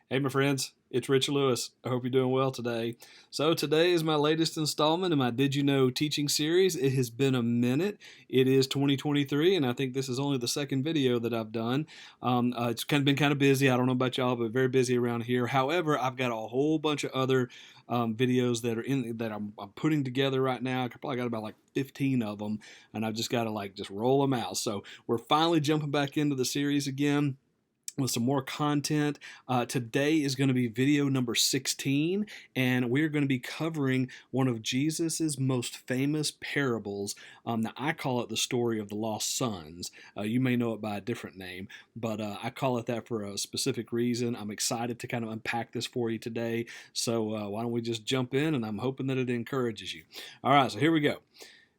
Hey, my friends, it's Rich Lewis. I hope you're doing well today. So, today is my latest installment in my Did You Know teaching series. It has been a minute. It is 2023, and I think this is only the second video that I've done. It's been kind of busy. I don't know about y'all, but very busy around here. However, I've got a whole bunch of other videos that I'm putting together right now. I probably got about like 15 of them, and I've just got to just roll them out. So, we're finally jumping back into the series again with some more content. Today is going to be video number 16, and we're going to be covering one of Jesus's most famous parables. Now, I call it the story of the lost sons. You may know it by a different name, but I call it that for a specific reason. I'm excited to kind of unpack this for you today. So why don't we just jump in, and I'm hoping that it encourages you. All right, so here we go.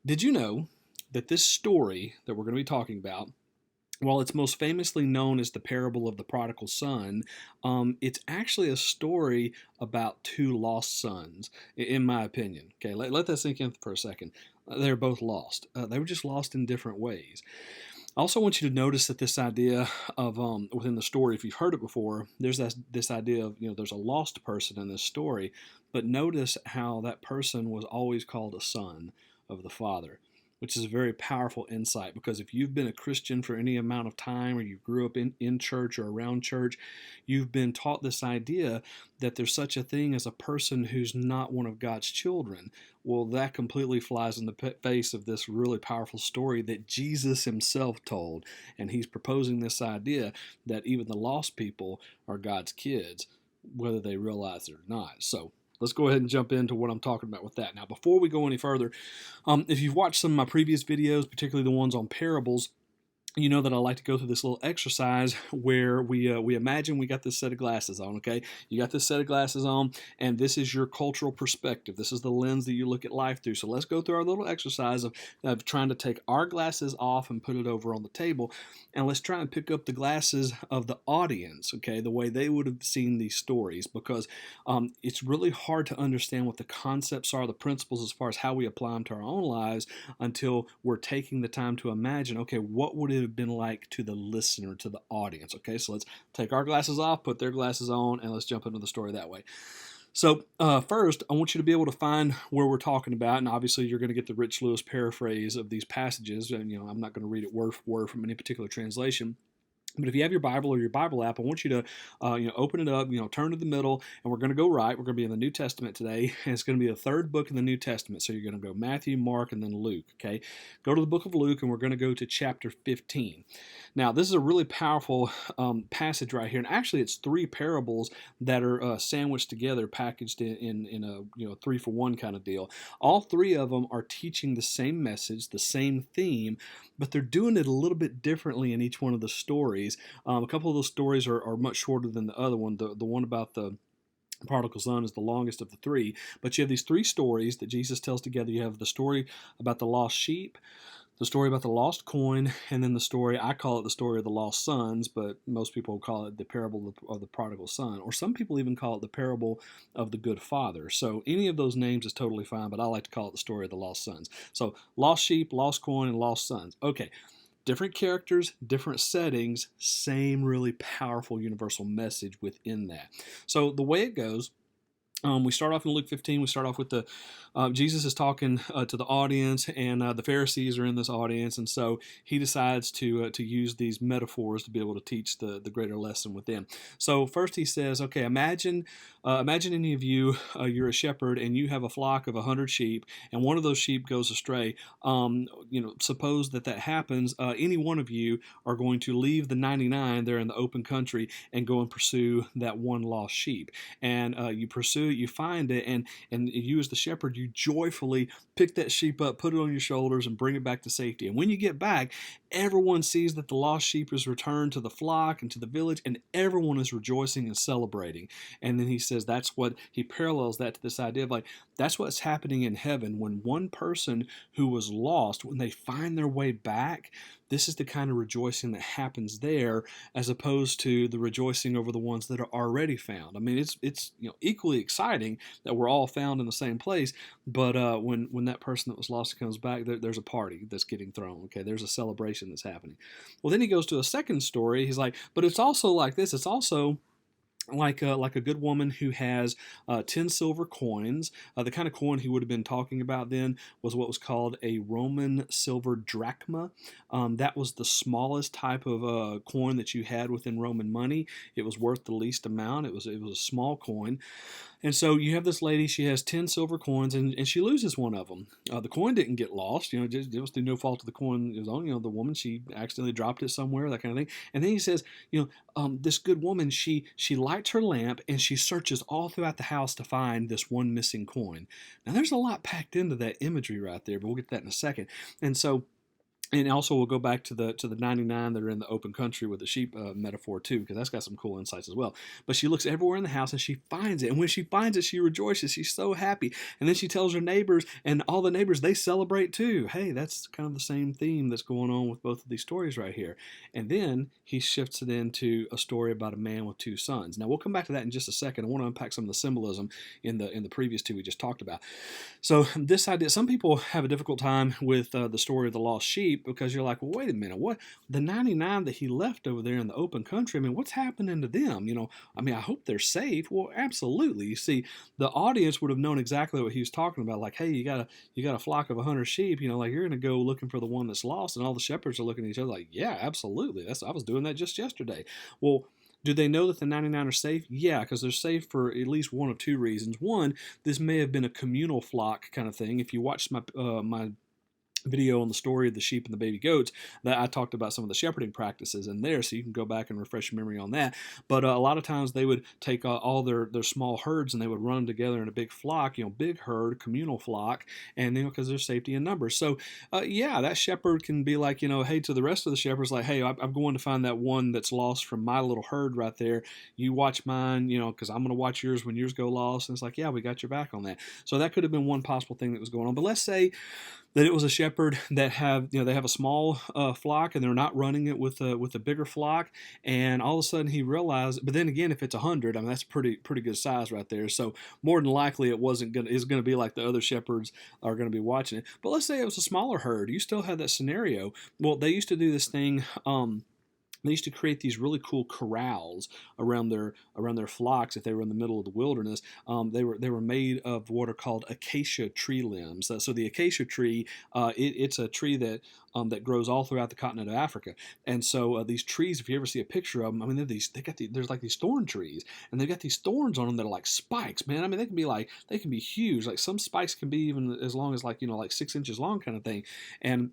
Did you know that this story that we're going to be talking about, while it's most famously known as the parable of the prodigal son, it's actually a story about two lost sons, in my opinion. Okay, let that sink in for a second. They're both lost. They were just lost in different ways. I also want you to notice that this idea of within the story, if you've heard it before, there's this idea of there's a lost person in this story, but notice how that person was always called a son of the Father, which is a very powerful insight, because if you've been a Christian for any amount of time, or you grew up in church or around church, you've been taught this idea that there's such a thing as a person who's not one of God's children. Well, that completely flies in the face of this really powerful story that Jesus himself told, and he's proposing this idea that even the lost people are God's kids, whether they realize it or not. So let's go ahead and jump into what I'm talking about with that. Now, before we go any further, if you've watched some of my previous videos, particularly the ones on parables, you know that I like to go through this little exercise where we imagine we got this set of glasses on, okay? You got this set of glasses on, and this is your cultural perspective. This is the lens that you look at life through. So let's go through our little exercise of trying to take our glasses off and put it over on the table, and let's try and pick up the glasses of the audience, okay, the way they would have seen these stories, because it's really hard to understand what the concepts are, the principles as far as how we apply them to our own lives, until we're taking the time to imagine, okay, what would it have been like to the listener, to the audience? Okay, so let's take our glasses off, put their glasses on, and let's jump into the story that way. So first, I want you to be able to find where we're talking about, and obviously you're going to get the Rich Lewis paraphrase of these passages, and I'm not going to read it word for word from any particular translation. But if you have your Bible or your Bible app, I want you to, open it up, turn to the middle, and we're going to go right. We're going to be in the New Testament today, and it's going to be the third book in the New Testament. So you're going to go Matthew, Mark, and then Luke, okay? Go to the book of Luke, and we're going to go to chapter 15. Now, this is a really powerful passage right here, and actually it's three parables that are sandwiched together, packaged in a three-for-one kind of deal. All three of them are teaching the same message, the same theme, but they're doing it a little bit differently in each one of the stories. A couple of those stories are much shorter than the other one. The one about the prodigal son is the longest of the three, but you have these three stories that Jesus tells together. You have the story about the lost sheep, the story about the lost coin, and then the story, I call it the story of the lost sons, but most people call it the parable of the prodigal son, or some people even call it the parable of the good father. So any of those names is totally fine, but I like to call it the story of the lost sons. So lost sheep, lost coin, and lost sons. Okay, different characters, different settings, same really powerful universal message within that. So the way it goes, we start off in Luke 15. We start off with Jesus is talking to the audience, and the Pharisees are in this audience, and so he decides to use these metaphors to be able to teach the greater lesson with them. So first he says, okay, imagine any of you, you're a shepherd, and you have a flock of 100 sheep, and one of those sheep goes astray. Suppose that happens. Any one of you are going to leave the 99 there in the open country and go and pursue that one lost sheep, and you pursue it, you find it, and you as the shepherd, you joyfully pick that sheep up, put it on your shoulders, and bring it back to safety. And when you get back, everyone sees that the lost sheep is returned to the flock and to the village, and everyone is rejoicing and celebrating. And then he says that's what he parallels that to this idea of that's what's happening in heaven when one person who was lost, when they find their way back, this is the kind of rejoicing that happens there, as opposed to the rejoicing over the ones that are already found. I mean, it's equally exciting that we're all found in the same place, but when that person that was lost comes back, there's a party that's getting thrown. Okay, there's a celebration that's happening. Well, then he goes to a second story. He's like, but it's also like this. It's also like a good woman who has 10 silver coins. The kind of coin he would have been talking about then was what was called a Roman silver drachma. That was the smallest type of coin that you had within Roman money. It was worth the least amount. It was a small coin. And so you have this lady, she has 10 silver coins, and she loses one of them. The coin didn't get lost, it was through no fault of the coin. It was on, the woman, she accidentally dropped it somewhere, that kind of thing. And then he says, this good woman, she lights her lamp and she searches all throughout the house to find this one missing coin. Now, there's a lot packed into that imagery right there, but we'll get to that in a second. And so, and also we'll go back to the 99 that are in the open country with the sheep metaphor too, because that's got some cool insights as well. But she looks everywhere in the house and she finds it, and when she finds it, she rejoices. She's so happy, and then she tells her neighbors, and all the neighbors, they celebrate too. Hey, that's kind of the same theme that's going on with both of these stories right here. And then he shifts it into a story about a man with two sons. Now we'll come back to that in just a second. I want to unpack some of the symbolism in the previous two we just talked about. So this idea, some people have a difficult time with the story of the lost sheep, because you're like, well, wait a minute, what, the 99 that he left over there in the open country, I mean, what's happening to them? I hope they're safe. Well, absolutely. You see, the audience would have known exactly what he was talking about. Like, hey, you got a flock of 100 sheep, like you're going to go looking for the one that's lost, and all the shepherds are looking at each other like, yeah, absolutely. I was doing that just yesterday. Well, do they know that the 99 are safe? Yeah, because they're safe for at least one of two reasons. One, this may have been a communal flock kind of thing. If you watched my video on the story of the sheep and the baby goats, that I talked about some of the shepherding practices in there, so you can go back and refresh your memory on that. But a lot of times they would take all their small herds and they would run them together in a big flock, big herd, communal flock, and because there's safety in numbers. So yeah, that shepherd can be like, hey, to the rest of the shepherds, like, hey, I'm going to find that one that's lost from my little herd right there. You watch mine, because I'm going to watch yours when yours go lost. And it's like, yeah, we got your back on that. So that could have been one possible thing that was going on. But let's say that it was a shepherd that they have a small flock, and they're not running it with a bigger flock, and all of a sudden he realized. But then again, if it's 100, I mean, that's pretty good size right there. So more than likely it is going to be like the other shepherds are going to be watching it. But let's say it was a smaller herd, you still have that scenario. Well, they used to do this thing. They used to create these really cool corrals around their flocks if they were in the middle of the wilderness. They were made of what are called acacia tree limbs. So the acacia tree, it's a tree that grows all throughout the continent of Africa. And so these trees, if you ever see a picture of them, I mean, there's like these thorn trees, and they've got these thorns on them that are like spikes, man. I mean, they can be huge. Like some spikes can be even as long as like 6 inches long, kind of thing. And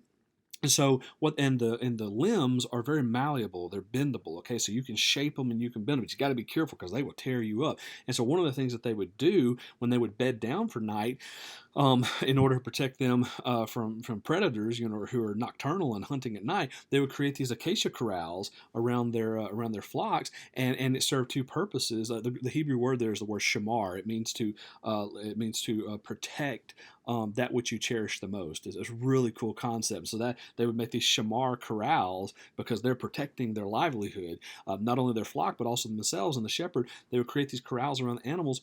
so the limbs are very malleable. They're bendable. Okay, so you can shape them and you can bend them, but you got to be careful because they will tear you up. And so one of the things that they would do when they would bed down for night, in order to protect them from predators, who are nocturnal and hunting at night, they would create these acacia corrals around their flocks, and it served two purposes. The Hebrew word there is the word shamar. It means to protect that which you cherish the most. It's a really cool concept. So that they would make these shamar corrals because they're protecting their livelihood, not only their flock but also themselves and the shepherd. They would create these corrals around the animals.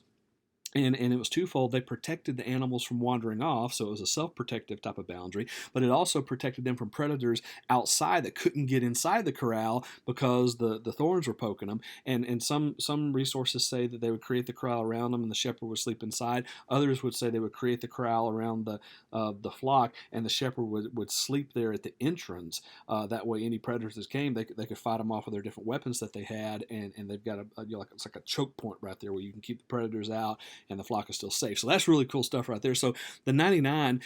And it was twofold. They protected the animals from wandering off, so it was a self-protective type of boundary, but it also protected them from predators outside that couldn't get inside the corral because the thorns were poking them. And some resources say that they would create the corral around them and the shepherd would sleep inside. Others would say they would create the corral around the flock, and the shepherd would sleep there at the entrance. That way any predators that came, they could fight them off with their different weapons that they had, and they've got it's like a choke point right there where you can keep the predators out and the flock is still safe. So that's really cool stuff right there. So the 99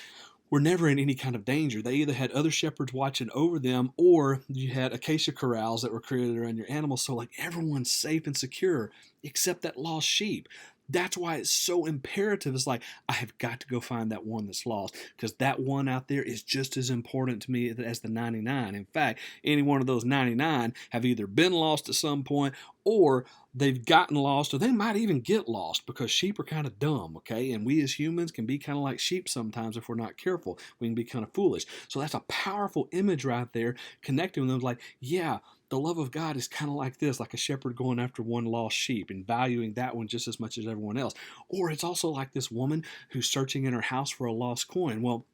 were never in any kind of danger. They either had other shepherds watching over them, or you had acacia corrals that were created around your animals. So like everyone's safe and secure except that lost sheep. That's why it's so imperative. It's like, I have got to go find that one that's lost, because that one out there is just as important to me as the 99. In fact, any one of those 99 have either been lost at some point, or they've gotten lost, or they might even get lost, because sheep are kind of dumb, okay? And we as humans can be kind of like sheep sometimes if we're not careful. We can be kind of foolish. So that's a powerful image right there, connecting with them like, yeah, the love of God is kind of like this, like a shepherd going after one lost sheep and valuing that one just as much as everyone else. Or it's also like this woman who's searching in her house for a lost coin. Well,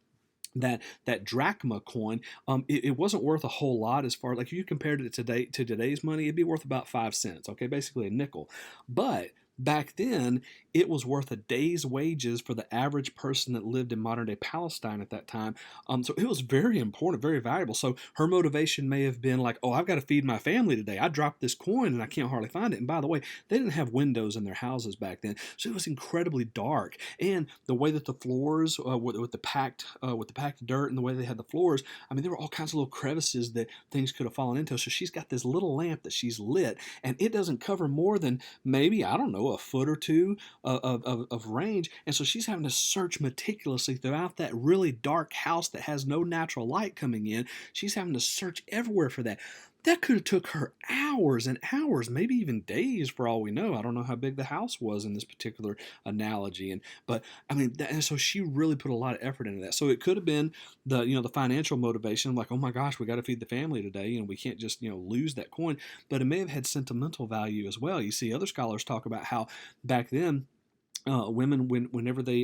that drachma coin, it wasn't worth a whole lot as far like if you compared it to today's money, it'd be worth about 5 cents, okay, basically a nickel. But back then, it was worth a day's wages for the average person that lived in modern day Palestine at that time. So it was very important, very valuable. So her motivation may have been like, oh, I've got to feed my family today. I dropped this coin and I can't hardly find it. And by the way, they didn't have windows in their houses back then, so it was incredibly dark. And the way that the floors with the packed dirt and the way they had the floors, I mean, there were all kinds of little crevices that things could have fallen into. So she's got this little lamp that she's lit, and it doesn't cover more than maybe, I don't know, a foot or two of range. And so she's having to search meticulously throughout that really dark house that has no natural light coming in. She's having to search everywhere for that. That could have took her hours and hours, maybe even days for all we know. I don't know how big the house was in this particular analogy. But I mean, and so she really put a lot of effort into that. So it could have been the financial motivation, like, oh my gosh, we got to feed the family today, and we can't just lose that coin. But it may have had sentimental value as well. You see, other scholars talk about how back then, women, whenever they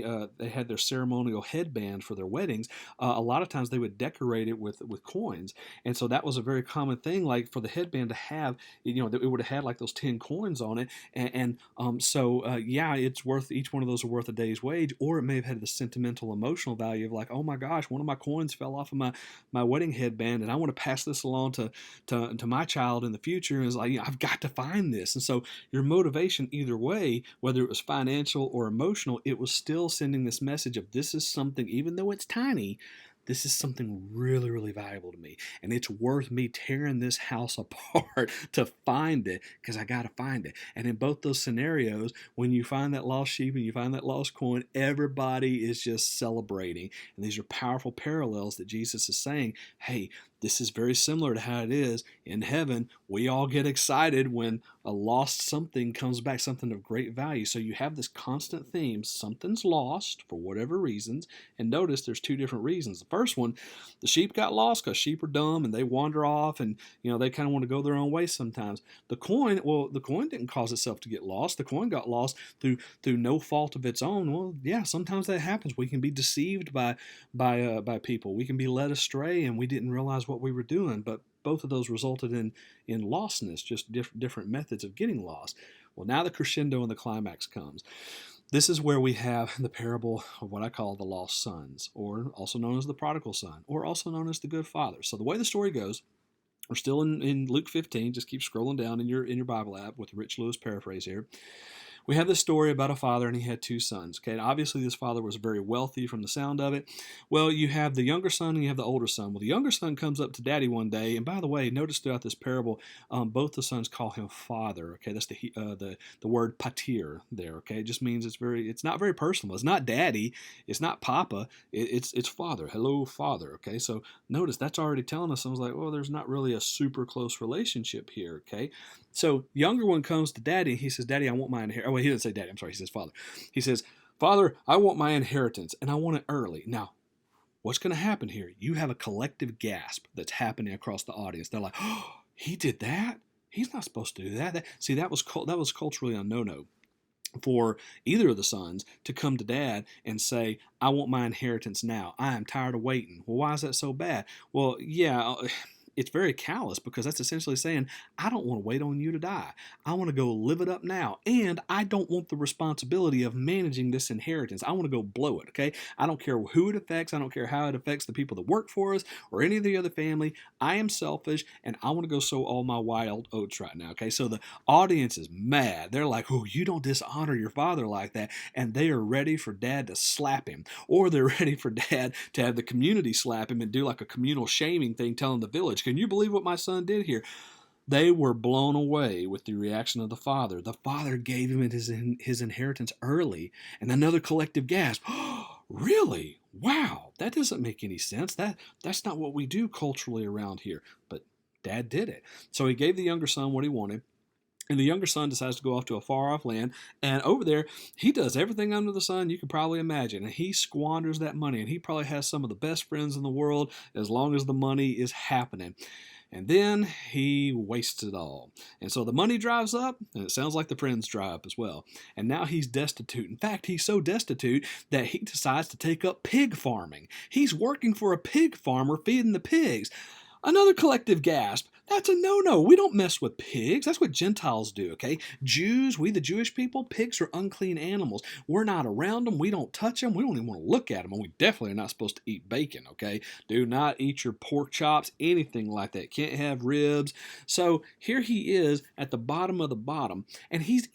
had their ceremonial headband for their weddings, a lot of times they would decorate it with coins, and so that was a very common thing. Like for the headband to have, it would have had like those 10 coins on it, it's worth, each one of those are worth a day's wage. Or it may have had the sentimental, emotional value of like, oh my gosh, one of my coins fell off of my wedding headband, and I want to pass this along to my child in the future. And it's like, I've got to find this. And so your motivation, either way, whether it was financial or emotional, it was still sending this message of, this is something, even though it's tiny, this is something really, really valuable to me, and it's worth me tearing this house apart to find it, because I got to find it. And in both those scenarios, when you find that lost sheep and you find that lost coin, everybody is just celebrating. And these are powerful parallels that Jesus is saying, hey, this is very similar to how it is in heaven. We all get excited when a lost something comes back, something of great value. So you have this constant theme, something's lost for whatever reasons. And notice there's two different reasons. The first one, the sheep got lost because sheep are dumb and they wander off, and they kind of want to go their own way sometimes. The coin didn't cause itself to get lost. The coin got lost through no fault of its own. Well, yeah, sometimes that happens. We can be deceived by people. We can be led astray and we didn't realize what we were doing. But both of those resulted in lostness, just different methods of getting lost. Well, now the crescendo and the climax comes. This is where we have the parable of what I call the lost sons, or also known as the prodigal son, or also known as the good father. So the way the story goes, we're still in Luke 15. Just keep scrolling down in your Bible app with the Rich Lewis paraphrase here. We have this story about a father, and he had two sons. Okay, and obviously this father was very wealthy from the sound of it. Well, you have the younger son and you have the older son. Well, the younger son comes up to daddy one day, and by the way, notice throughout this parable, both the sons call him father. Okay, that's the word patir there. Okay, it just means it's not very personal. It's not daddy. It's not papa. It's father. Hello, father. Okay, so notice that's already telling us. I was like, well, there's not really a super close relationship here. Okay. So younger one comes to daddy, and he says, Daddy, I want my inheritance. Oh, wait, he didn't say daddy. I'm sorry. He says father. He says, Father, I want my inheritance, and I want it early. Now, what's going to happen here? You have a collective gasp that's happening across the audience. They're like, oh, he did that? He's not supposed to do that. See, that was culturally a no-no for either of the sons to come to dad and say, I want my inheritance now. I am tired of waiting. Well, why is that so bad? Well, yeah, it's very callous, because that's essentially saying, I don't want to wait on you to die. I want to go live it up now. And I don't want the responsibility of managing this inheritance. I want to go blow it, okay? I don't care who it affects. I don't care how it affects the people that work for us or any of the other family. I am selfish, and I want to go sow all my wild oats right now, okay? So the audience is mad. They're like, oh, you don't dishonor your father like that. And they are ready for dad to slap him. Or they're ready for dad to have the community slap him and do like a communal shaming thing, telling the village, can you believe what my son did here? They were blown away with the reaction of the father. The father gave him his inheritance early, and another collective gasp. Oh, really? Wow, that doesn't make any sense. That's not what we do culturally around here. But dad did it. So he gave the younger son what he wanted. And the younger son decides to go off to a far-off land, and over there, he does everything under the sun you could probably imagine, and he squanders that money, and he probably has some of the best friends in the world as long as the money is happening. And then he wastes it all. And so the money dries up, and it sounds like the friends dry up as well. And now he's destitute. In fact, he's so destitute that he decides to take up pig farming. He's working for a pig farmer feeding the pigs. Another collective gasp. That's a no-no. We don't mess with pigs. That's what Gentiles do, okay? Jews, we the Jewish people, pigs are unclean animals. We're not around them. We don't touch them. We don't even want to look at them. And we definitely are not supposed to eat bacon, okay? Do not eat your pork chops, anything like that. Can't have ribs. So here he is at the bottom of the bottom. And he's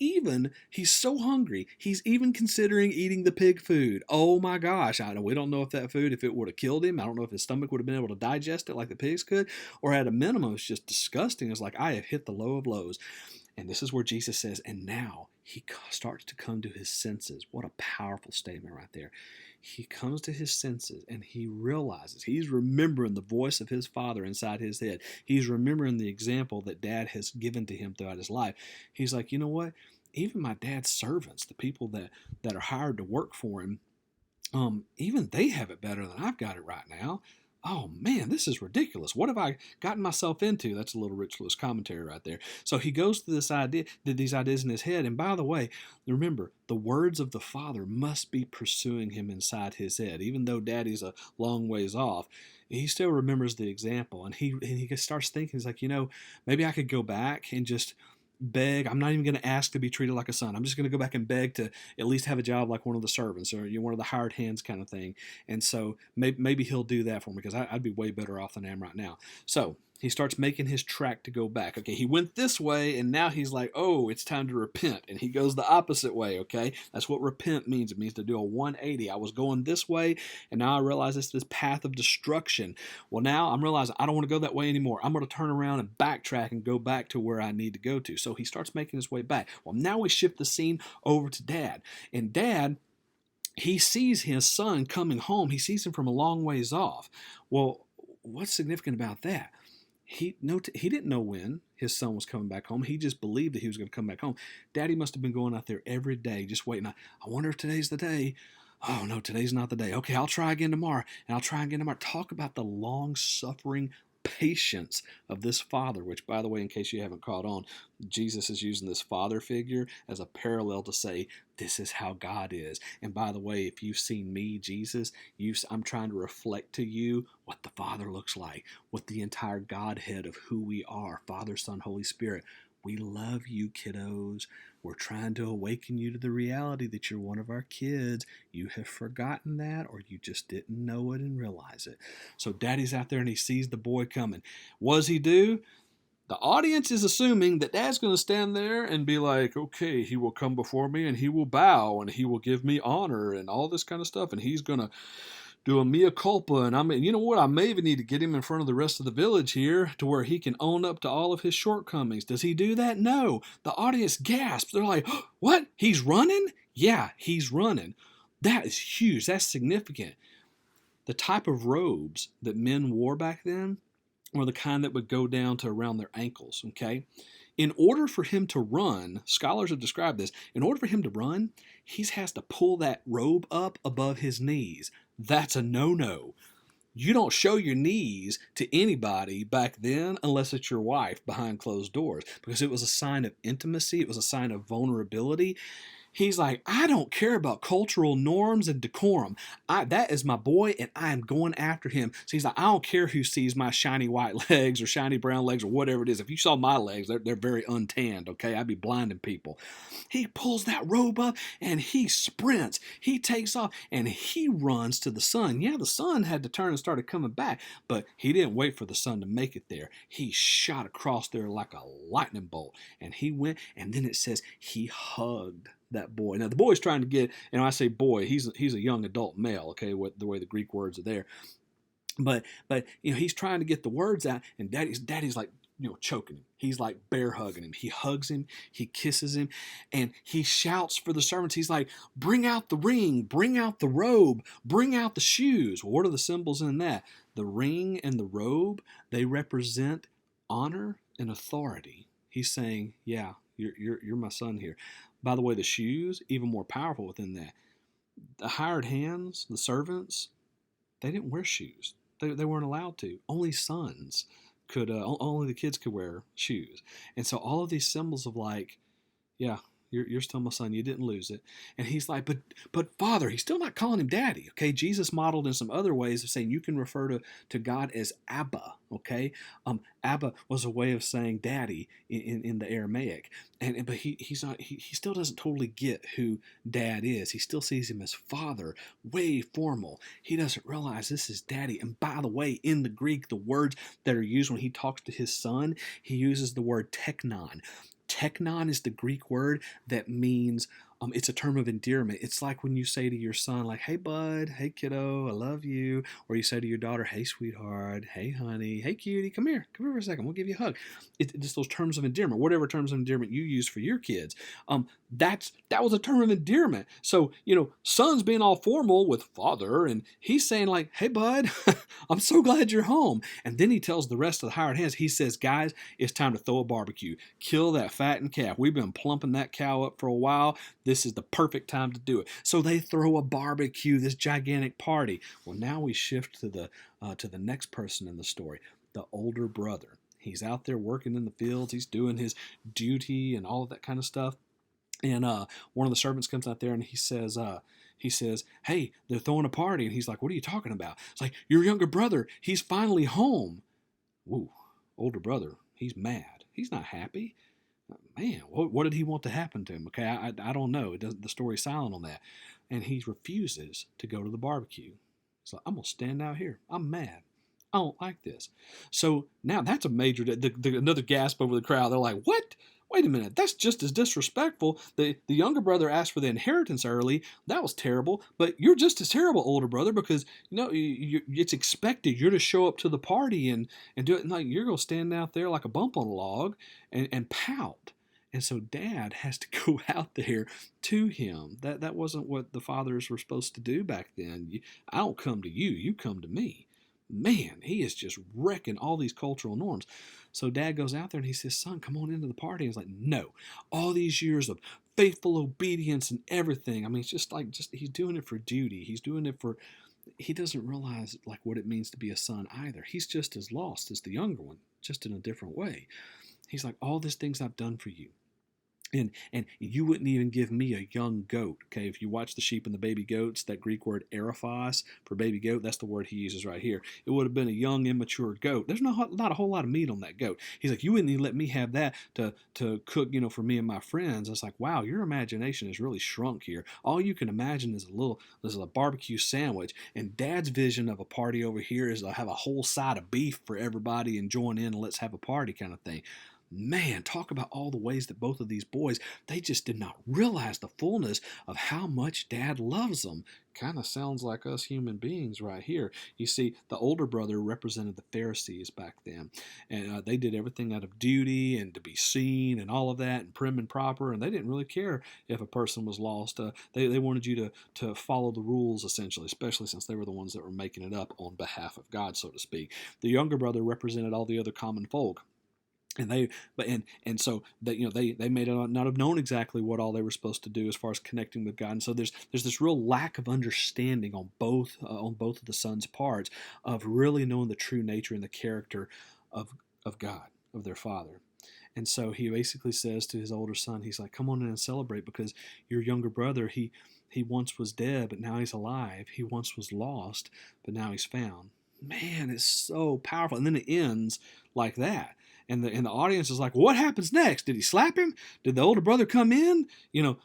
so hungry, he's even considering eating the pig food. Oh my gosh. We don't know if that food, if it would have killed him. I don't know if his stomach would have been able to digest it like the pigs could. Or at a minimum, it's just disgusting. It's like, I have hit the low of lows. And this is where Jesus says, and now he starts to come to his senses. What a powerful statement right there. He comes to his senses and he realizes, he's remembering the voice of his father inside his head. He's remembering the example that dad has given to him throughout his life. He's like, you know what? Even my dad's servants, the people that are hired to work for him, even they have it better than I've got it right now. Oh man, this is ridiculous. What have I gotten myself into? That's a little Rich Lewis commentary right there. So he goes through these ideas in his head. And by the way, remember, the words of the Father must be pursuing him inside his head. Even though Daddy's a long ways off, he still remembers the example. And he starts thinking, he's like, maybe I could go back and just beg. I'm not even going to ask to be treated like a son. I'm just going to go back and beg to at least have a job like one of the servants or one of the hired hands kind of thing. And so maybe he'll do that for me because I'd be way better off than I am right now. So he starts making his track to go back. Okay, he went this way, and now he's like, oh, it's time to repent. And he goes the opposite way, okay? That's what repent means. It means to do a 180. I was going this way, and now I realize it's this path of destruction. Well, now I'm realizing I don't want to go that way anymore. I'm going to turn around and backtrack and go back to where I need to go to. So he starts making his way back. Well, now we shift the scene over to Dad. And Dad, he sees his son coming home. He sees him from a long ways off. Well, what's significant about that? He didn't know when his son was coming back home. He just believed that he was going to come back home. Daddy must have been going out there every day just waiting. I wonder if today's the day. Oh, no, today's not the day. Okay, I'll try again tomorrow, and I'll try again tomorrow. Talk about the long-suffering patience of this father, which, by the way, in case you haven't caught on, Jesus is using this father figure as a parallel to say, this is how God is. And by the way, if you've seen me, Jesus, I'm trying to reflect to you what the Father looks like, what the entire Godhead of who we are, Father, Son, Holy Spirit. We love you, kiddos. We're trying to awaken you to the reality that you're one of our kids. You have forgotten that, or you just didn't know it and realize it. So Daddy's out there and he sees the boy coming. What does he do? The audience is assuming that Dad's going to stand there and be like, okay, he will come before me and he will bow and he will give me honor and all this kind of stuff. And he's going to do a mea culpa, and you know what? I may even need to get him in front of the rest of the village here to where he can own up to all of his shortcomings. Does he do that? No. The audience gasps. They're like, what? He's running? Yeah, he's running. That is huge. That's significant. The type of robes that men wore back then were the kind that would go down to around their ankles, okay? In order for him to run, scholars have described this, in order for him to run, he has to pull that robe up above his knees. That's a no-no. You don't show your knees to anybody back then unless it's your wife behind closed doors, because it was a sign of intimacy. It was a sign of vulnerability. He's like, I don't care about cultural norms and decorum. That is my boy, and I am going after him. So he's like, I don't care who sees my shiny white legs or shiny brown legs or whatever it is. If you saw my legs, they're very untanned, okay? I'd be blinding people. He pulls that robe up, and he sprints. He takes off, and he runs to the sun. Yeah, the sun had to turn and started coming back, but he didn't wait for the sun to make it there. He shot across there like a lightning bolt, and he went, and then it says he hugged that boy. Now the boy's trying to get, and I say boy, he's a young adult male, okay, the way the Greek words are there. But he's trying to get the words out, and daddy's like, choking him. He's like bear hugging him. He hugs him, he kisses him, and he shouts for the servants. He's like, bring out the ring, bring out the robe, bring out the shoes. Well, what are the symbols in that? The ring and the robe, they represent honor and authority. He's saying, yeah, you're my son here. By the way, the shoes, even more powerful within that. The hired hands, the servants, they didn't wear shoes. They weren't allowed to. Only sons only the kids could wear shoes. And so all of these symbols of like, yeah, you're still my son. You didn't lose it. And he's like, but Father, he's still not calling him Daddy. Okay, Jesus modeled in some other ways of saying you can refer to God as Abba. Okay, Abba was a way of saying Daddy in the Aramaic, but he still doesn't totally get who Dad is. He still sees him as Father, way formal. He doesn't realize this is Daddy. And by the way, in the Greek, the words that are used when he talks to his son, he uses the word teknon. Teknon is the Greek word that means it's a term of endearment. It's like when you say to your son, like, hey, bud, hey, kiddo, I love you. Or you say to your daughter, hey, sweetheart, hey, honey, hey, cutie, come here for a second. We'll give you a hug. It's just those terms of endearment, whatever terms of endearment you use for your kids. That was a term of endearment. So, son's being all formal with father, and he's saying like, hey, bud, I'm so glad you're home. And then he tells the rest of the hired hands, he says, guys, it's time to throw a barbecue. Kill that fattened calf. We've been plumping that cow up for a while. This is the perfect time to do it. So they throw a barbecue, this gigantic party. Well, now we shift to the next person in the story, the older brother. He's out there working in the fields. He's doing his duty and all of that kind of stuff. And one of the servants comes out there and he says, hey, they're throwing a party. And he's like, what are you talking about? It's like, your younger brother, he's finally home. Woo, older brother, he's mad. He's not happy. Man, what did he want to happen to him? Okay, I don't know. The story's silent on that. And he refuses to go to the barbecue. So I'm going to stand out here. I'm mad. I don't like this. So now that's a major, another gasp over the crowd. They're like, what? Wait a minute, that's just as disrespectful. The younger brother asked for the inheritance early. That was terrible. But you're just as terrible, older brother, because it's expected you're to show up to the party and do it. And like you're gonna stand out there like a bump on a log and pout. And so Dad has to go out there to him. That wasn't what the fathers were supposed to do back then. I don't come to you. You come to me. Man, he is just wrecking all these cultural norms. So Dad goes out there and he says, son, come on into the party. And he's like, no, all these years of faithful obedience and everything. I mean, it's just he's doing it for duty. He's doing it he doesn't realize like what it means to be a son either. He's just as lost as the younger one, just in a different way. He's like, all these things I've done for you. And you wouldn't even give me a young goat. Okay, if you watch the sheep and the baby goats, that Greek word erophos for baby goat, that's the word he uses right here. It would have been a young, immature goat. There's not a whole lot of meat on that goat. He's like, you wouldn't even let me have that to cook, for me and my friends. It's like, wow, your imagination has really shrunk here. All you can imagine is a barbecue sandwich. And Dad's vision of a party over here is to have a whole side of beef for everybody and join in and let's have a party kind of thing. Man, talk about all the ways that both of these boys, they just did not realize the fullness of how much Dad loves them. Kind of sounds like us human beings right here. You see, the older brother represented the Pharisees back then. And they did everything out of duty and to be seen and all of that and prim and proper. And they didn't really care if a person was lost. They wanted you to follow the rules, essentially, especially since they were the ones that were making it up on behalf of God, so to speak. The younger brother represented all the other common folk. And so that they may not have known exactly what all they were supposed to do as far as connecting with God. And so there's this real lack of understanding on both of the sons' parts of really knowing the true nature and the character of God, of their Father. And so he basically says to his older son, he's like, come on in and celebrate, because your younger brother, he once was dead, but now he's alive. He once was lost, but now he's found. Man, it's so powerful. And then it ends like that. And the audience is like, what happens next? Did he slap him? Did the older brother come in?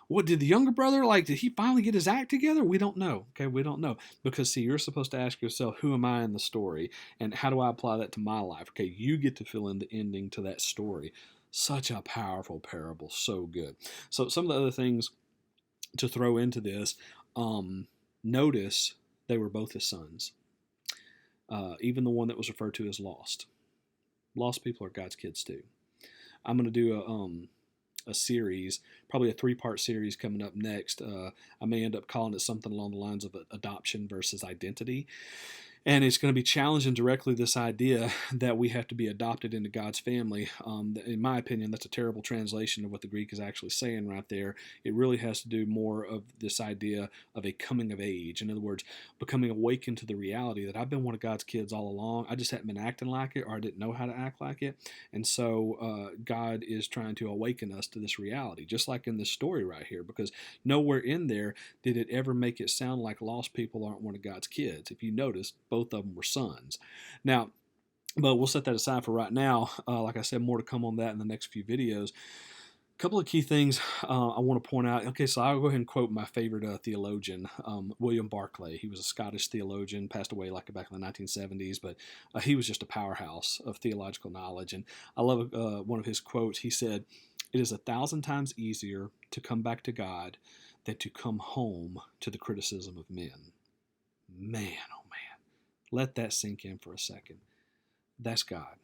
What did the younger brother, did he finally get his act together? We don't know. Okay, we don't know. Because, see, you're supposed to ask yourself, who am I in the story? And how do I apply that to my life? Okay, you get to fill in the ending to that story. Such a powerful parable. So good. So some of the other things to throw into this, notice they were both his sons. Even the one that was referred to as lost. Lost people are God's kids too. I'm going to do a series, probably a 3-part series coming up next. I may end up calling it something along the lines of adoption versus identity. And it's going to be challenging directly this idea that we have to be adopted into God's family. In my opinion, that's a terrible translation of what the Greek is actually saying right there. It really has to do more of this idea of a coming of age. In other words, becoming awakened to the reality that I've been one of God's kids all along. I just hadn't been acting like it, or I didn't know how to act like it. And so God is trying to awaken us to this reality, just like in this story right here, because nowhere in there did it ever make it sound like lost people aren't one of God's kids. If you notice, both of them were sons. Now, but we'll set that aside for right now. Like I said, more to come on that in the next few videos. A couple of key things I want to point out. Okay, so I'll go ahead and quote my favorite theologian, William Barclay. He was a Scottish theologian, passed away like back in the 1970s, but he was just a powerhouse of theological knowledge. And I love one of his quotes. He said, "It is 1,000 times easier to come back to God than to come home to the criticism of men." Man, oh man. Let that sink in for a second. That's God.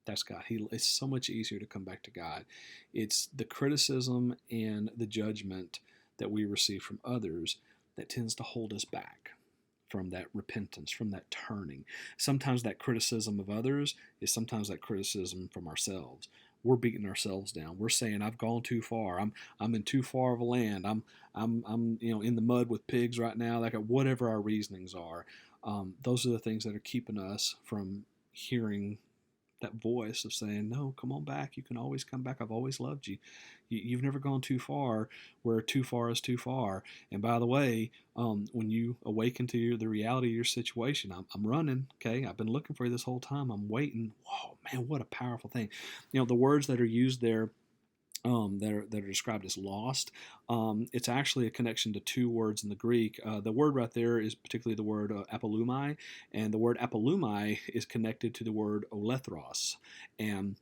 That's God. It's so much easier to come back to God. It's the criticism and the judgment that we receive from others that tends to hold us back from that repentance, from that turning. Sometimes that criticism of others is sometimes that criticism from ourselves. We're beating ourselves down. We're saying, "I've gone too far. I'm in too far of a land. I'm in the mud with pigs right now." Like whatever our reasonings are, those are the things that are keeping us from hearing that voice of saying, "No, come on back. You can always come back. I've always loved you. You've never gone too far where too far is too far." And by the way, when you awaken to the reality of your situation, I'm running. Okay, I've been looking for you this whole time. I'm waiting. Whoa, man, what a powerful thing. The words that are used there, that are described as lost. It's actually a connection to two words in the Greek. The word right there is particularly the word apolumai, and the word apolumai is connected to the word olethros. And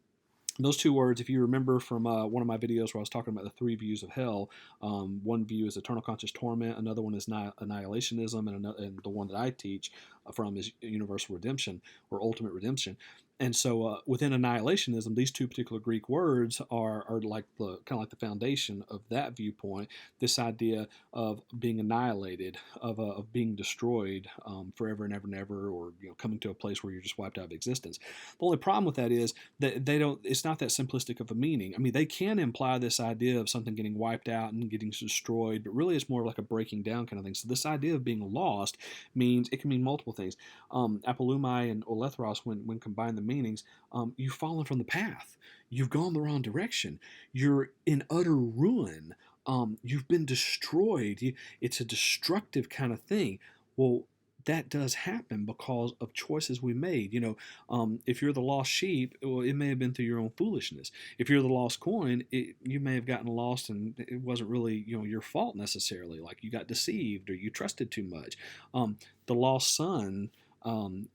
those two words, if you remember from one of my videos where I was talking about the three views of hell, one view is eternal conscious torment, another one is annihilationism, and the one that I teach from is universal redemption or ultimate redemption. And so within annihilationism, these two particular Greek words are like kind of like the foundation of that viewpoint. This idea of being annihilated, of being destroyed forever and ever and ever, or coming to a place where you're just wiped out of existence. The only problem with that is that they don't. It's not that simplistic of a meaning. I mean, they can imply this idea of something getting wiped out and getting destroyed, but really it's more like a breaking down kind of thing. So this idea of being lost it can mean multiple things. Apolumai and olethros, when combined, the meanings, you've fallen from the path. You've gone the wrong direction. You're in utter ruin. You've been destroyed. It's a destructive kind of thing. Well, that does happen because of choices we made. If you're the lost sheep, well, it may have been through your own foolishness. If you're the lost coin, you may have gotten lost and it wasn't really your fault necessarily. Like you got deceived or you trusted too much. The lost son,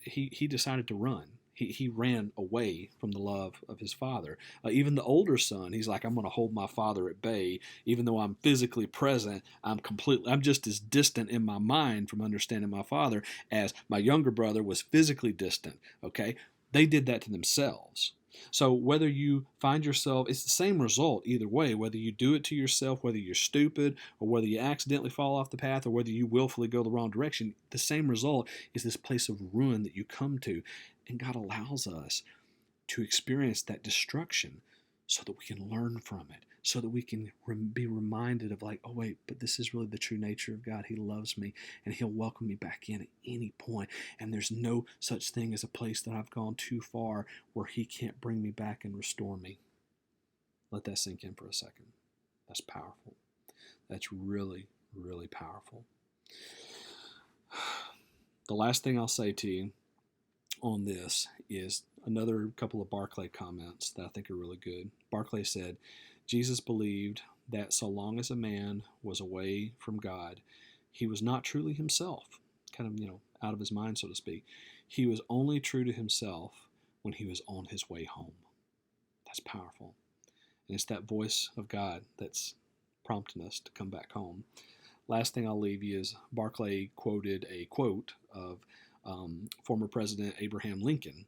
he decided to run. He ran away from the love of his father. Even the older son, he's like, "I'm going to hold my father at bay. Even though I'm physically present, I'm just as distant in my mind from understanding my father as my younger brother was physically distant." Okay? They did that to themselves. So whether you find yourself, it's the same result either way, whether you do it to yourself, whether you're stupid, or whether you accidentally fall off the path, or whether you willfully go the wrong direction, the same result is this place of ruin that you come to. And God allows us to experience that destruction so that we can learn from it, so that we can be reminded of like, oh wait, but this is really the true nature of God. He loves me and he'll welcome me back in at any point. And there's no such thing as a place that I've gone too far where he can't bring me back and restore me. Let that sink in for a second. That's powerful. That's really, really powerful. The last thing I'll say to you on this is another couple of Barclay comments that I think are really good. Barclay said, "Jesus believed that so long as a man was away from God, he was not truly himself, kind of, out of his mind, so to speak. He was only true to himself when he was on his way home." That's powerful. And it's that voice of God that's prompting us to come back home. Last thing I'll leave you is Barclay quoted a quote of former President Abraham Lincoln.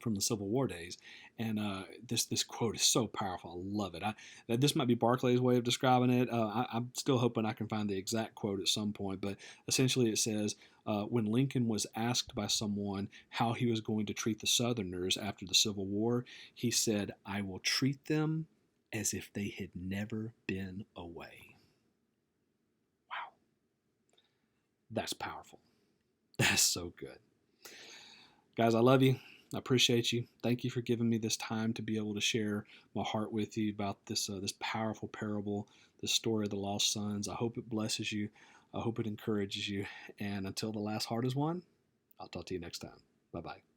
from the Civil War days, and this quote is so powerful. I love it. This might be Barclay's way of describing it. I'm still hoping I can find the exact quote at some point, but essentially it says, when Lincoln was asked by someone how he was going to treat the Southerners after the Civil War, he said, "I will treat them as if they had never been away." Wow, that's powerful. That's so good. Guys, I love you. I appreciate you. Thank you for giving me this time to be able to share my heart with you about this powerful parable, this story of the lost sons. I hope it blesses you. I hope it encourages you. And until the last heart is won, I'll talk to you next time. Bye-bye.